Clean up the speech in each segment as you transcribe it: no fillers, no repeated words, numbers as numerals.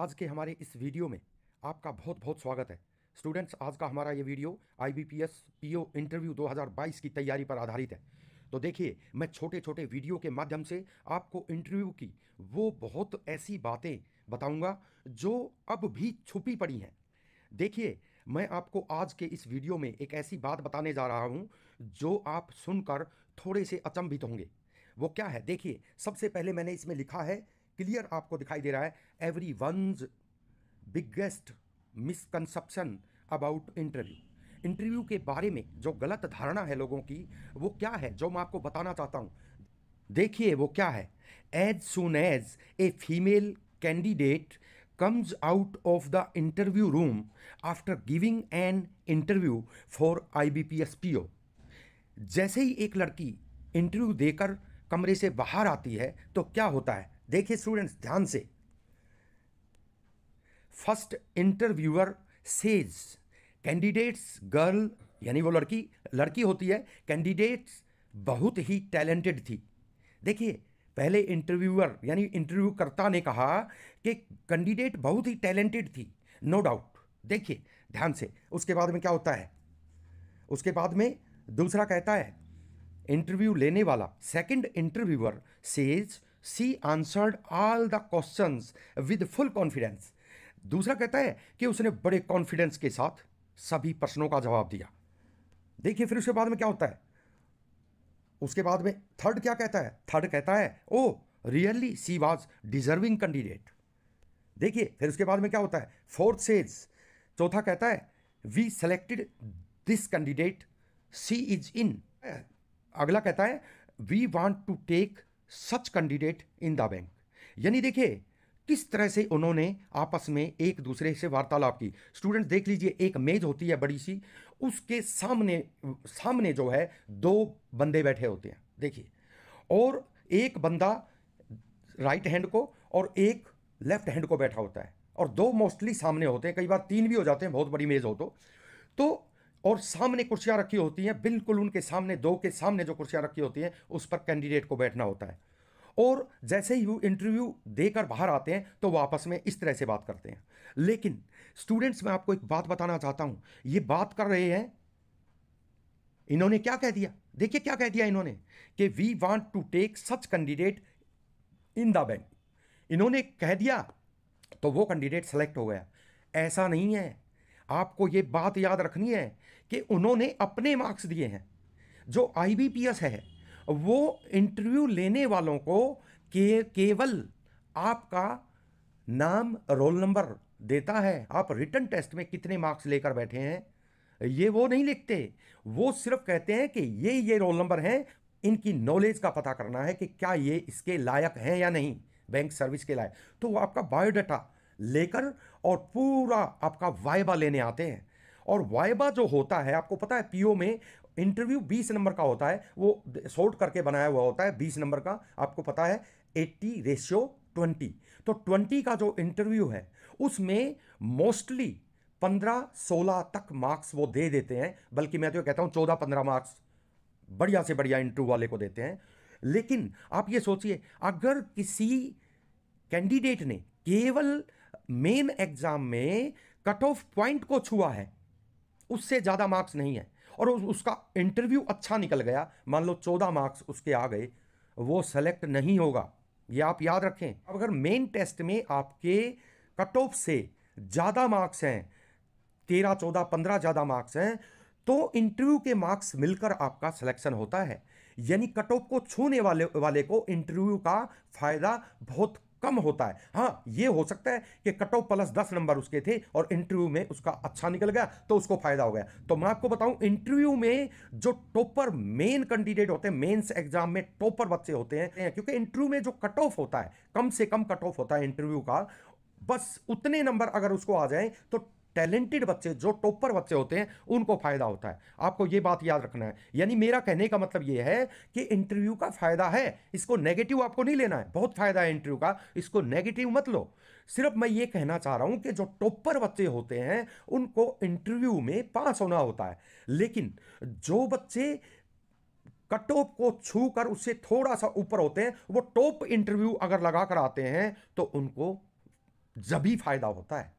आज के हमारे इस वीडियो में आपका बहुत बहुत स्वागत है। स्टूडेंट्स, आज का हमारा ये वीडियो आईबीपीएस पीओ इंटरव्यू 2022 की तैयारी पर आधारित है। तो देखिए, मैं छोटे छोटे वीडियो के माध्यम से आपको इंटरव्यू की वो बहुत ऐसी बातें बताऊंगा जो अब भी छुपी पड़ी हैं। देखिए, मैं आपको आज के इस वीडियो में एक ऐसी बात बताने जा रहा हूं जो आप सुनकर थोड़े से अचंभित होंगे। वो क्या है? देखिए, सबसे पहले मैंने इसमें लिखा है, क्लियर आपको दिखाई दे रहा है, everyone's biggest misconception about interview. Interview के बारे में जो गलत धारणा है लोगों की, वो क्या है जो मैं आपको बताना चाहता हूं। देखिए वो क्या है। As soon as a female candidate comes out of the interview room after giving an interview for IBPS PO, जैसे ही एक लड़की इंटरव्यू देकर कमरे से बाहर आती है तो क्या होता है? देखिए स्टूडेंट्स, ध्यान से। First interviewer says candidates girl, यानी वो लड़की लड़की होती है, कैंडिडेट्स बहुत ही टैलेंटेड थी। देखिए, पहले इंटरव्यूअर यानी इंटरव्यूकर्ता ने कहा कि कैंडिडेट बहुत ही टैलेंटेड थी, नो डाउट। देखिए ध्यान से, उसके बाद में क्या होता है? उसके बाद में दूसरा कहता है, इंटरव्यू लेने वाला second interviewer says she answered all the questions with full confidence. दूसरा कहता है कि उसने बड़े कॉन्फिडेंस के साथ सभी प्रश्नों का जवाब दिया। देखिए फिर उसके बाद में क्या होता है? उसके बाद में थर्ड क्या कहता है? थर्ड कहता है, oh really she was deserving candidate. देखिए फिर उसके बाद में क्या होता है? फोर्थ सेज, चौथा कहता है, we selected this candidate, she is in. अगला कहता है, we want to take such candidate in the bank. यानी देखिए किस तरह से उन्होंने आपस में एक दूसरे से वार्तालाप की। स्टूडेंट्स देख लीजिए, एक मेज होती है बड़ी सी, उसके सामने सामने जो है दो बंदे बैठे होते हैं। देखिए, और एक बंदा राइट हैंड को और एक लेफ्ट हैंड को बैठा होता है, और दो मोस्टली सामने होते हैं, कई बार तीन भी हो जाते हैं, बहुत बड़ी मेज हो तो और सामने कुर्सियां रखी होती हैं, बिल्कुल उनके सामने, दो के सामने जो कुर्सियां रखी होती हैं उस पर कैंडिडेट को बैठना होता है। और जैसे ही वो इंटरव्यू देकर बाहर आते हैं तो वो आपस में इस तरह से बात करते हैं। लेकिन स्टूडेंट्स, मैं आपको एक बात बताना चाहता हूं, ये बात कर रहे हैं, इन्होंने क्या कह दिया? देखिए क्या कह दिया इन्होंने, कि we want to take such candidate in the bank. इन्होंने कह दिया तो वो कैंडिडेट सेलेक्ट हो गया। ऐसा नहीं है, आपको ये बात याद रखनी है कि उन्होंने अपने मार्क्स दिए हैं। जो आईबीपीएस है वो इंटरव्यू लेने वालों को केवल आपका नाम, रोल नंबर देता है। आप रिटन टेस्ट में कितने मार्क्स लेकर बैठे हैं ये वो नहीं लिखते। वो सिर्फ कहते हैं कि ये रोल नंबर हैं, इनकी नॉलेज का पता करना है कि क्या ये इसके लायक हैं या नहीं, बैंक सर्विस के लायक। तो वो आपका बायोडाटा लेकर और पूरा आपका वाइबा लेने आते हैं। और वाइबा जो होता है, आपको पता है पीओ में इंटरव्यू 20 नंबर का होता है, वो सॉर्ट करके बनाया हुआ होता है 20 नंबर का, आपको पता है 80:20। तो 20 का जो इंटरव्यू है उसमें मोस्टली 15-16 तक मार्क्स वो दे देते हैं, बल्कि मैं तो कहता हूं 14-15 मार्क्स बढ़िया से बढ़िया इंटरव्यू वाले को देते हैं। लेकिन आप ये सोचिए, अगर किसी कैंडिडेट ने केवल मेन एग्जाम में कट ऑफ पॉइंट को छुआ है, उससे ज्यादा मार्क्स नहीं है, और उसका इंटरव्यू अच्छा निकल गया, मान लो 14 मार्क्स उसके आ गए, वो सेलेक्ट नहीं होगा। ये आप याद रखें। अब अगर मेन टेस्ट में आपके कट ऑफ से ज्यादा मार्क्स हैं, 13, 14, 15 ज्यादा मार्क्स हैं, तो इंटरव्यू के मार्क्स मिलकर आपका सिलेक्शन होता है। यानी कट ऑफ को छूने वाले को इंटरव्यू का फायदा बहुत कम होता है। हाँ, ये हो सकता है कि कट ऑफ प्लस 10 नंबर उसके थे और इंटरव्यू में उसका अच्छा निकल गया तो उसको फायदा हो गया। तो मैं आपको बताऊं, इंटरव्यू में जो टॉपर मेन कैंडिडेट होते हैं, मेंस एग्जाम में टॉपर बच्चे होते हैं, क्योंकि इंटरव्यू में जो कट ऑफ होता है, कम से कम कट ऑफ होता है इंटरव्यू का, बस उतने नंबर अगर उसको आ जाए तो टैलेंटेड बच्चे, जो टॉपर बच्चे होते हैं, उनको फायदा होता है। आपको यह बात याद रखना है। यानी मेरा कहने का मतलब यह है कि इंटरव्यू का फायदा है, इसको नेगेटिव आपको नहीं लेना है। बहुत फायदा है इंटरव्यू का, इसको नेगेटिव मत लो। सिर्फ मैं ये कहना चाह रहा हूं कि जो टॉपर बच्चे होते हैं उनको इंटरव्यू में पास होना होता है, लेकिन जो बच्चे कट ऑफ को छूकर उससे थोड़ा सा ऊपर होते हैं, वो टॉप इंटरव्यू अगर लगाकर आते हैं तो उनको जब ही फायदा होता है।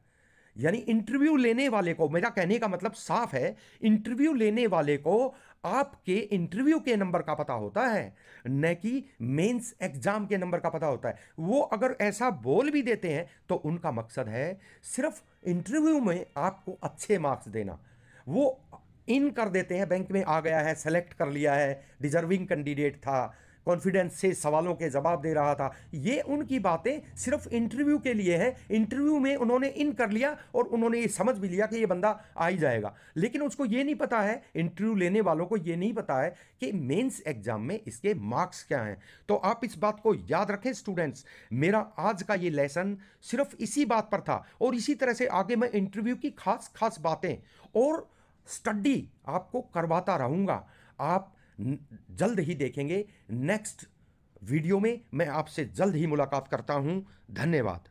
यानी इंटरव्यू लेने वाले को, मेरा कहने का मतलब साफ है, इंटरव्यू लेने वाले को आपके इंटरव्यू के नंबर का पता होता है, न कि मेंस एग्जाम के नंबर का पता होता है। वो अगर ऐसा बोल भी देते हैं तो उनका मकसद है सिर्फ इंटरव्यू में आपको अच्छे मार्क्स देना। वो इन कर देते हैं, बैंक में आ गया है, सेलेक्ट कर लिया है, डिजर्विंग कैंडिडेट था, कॉन्फिडेंस से सवालों के जवाब दे रहा था, ये उनकी बातें सिर्फ इंटरव्यू के लिए है। इंटरव्यू में उन्होंने इन कर लिया और उन्होंने ये समझ भी लिया कि ये बंदा आ ही जाएगा, लेकिन उसको ये नहीं पता है, इंटरव्यू लेने वालों को ये नहीं पता है कि मेंस एग्जाम में इसके मार्क्स क्या हैं। तो आप इस बात को याद रखें स्टूडेंट्स, मेरा आज का ये लेसन सिर्फ इसी बात पर था, और इसी तरह से आगे मैं इंटरव्यू की खास खास बातें और स्टडी आपको करवाता रहूंगा। आप जल्द ही देखेंगे। नेक्स्ट वीडियो में मैं आपसे जल्द ही मुलाकात करता हूं। धन्यवाद।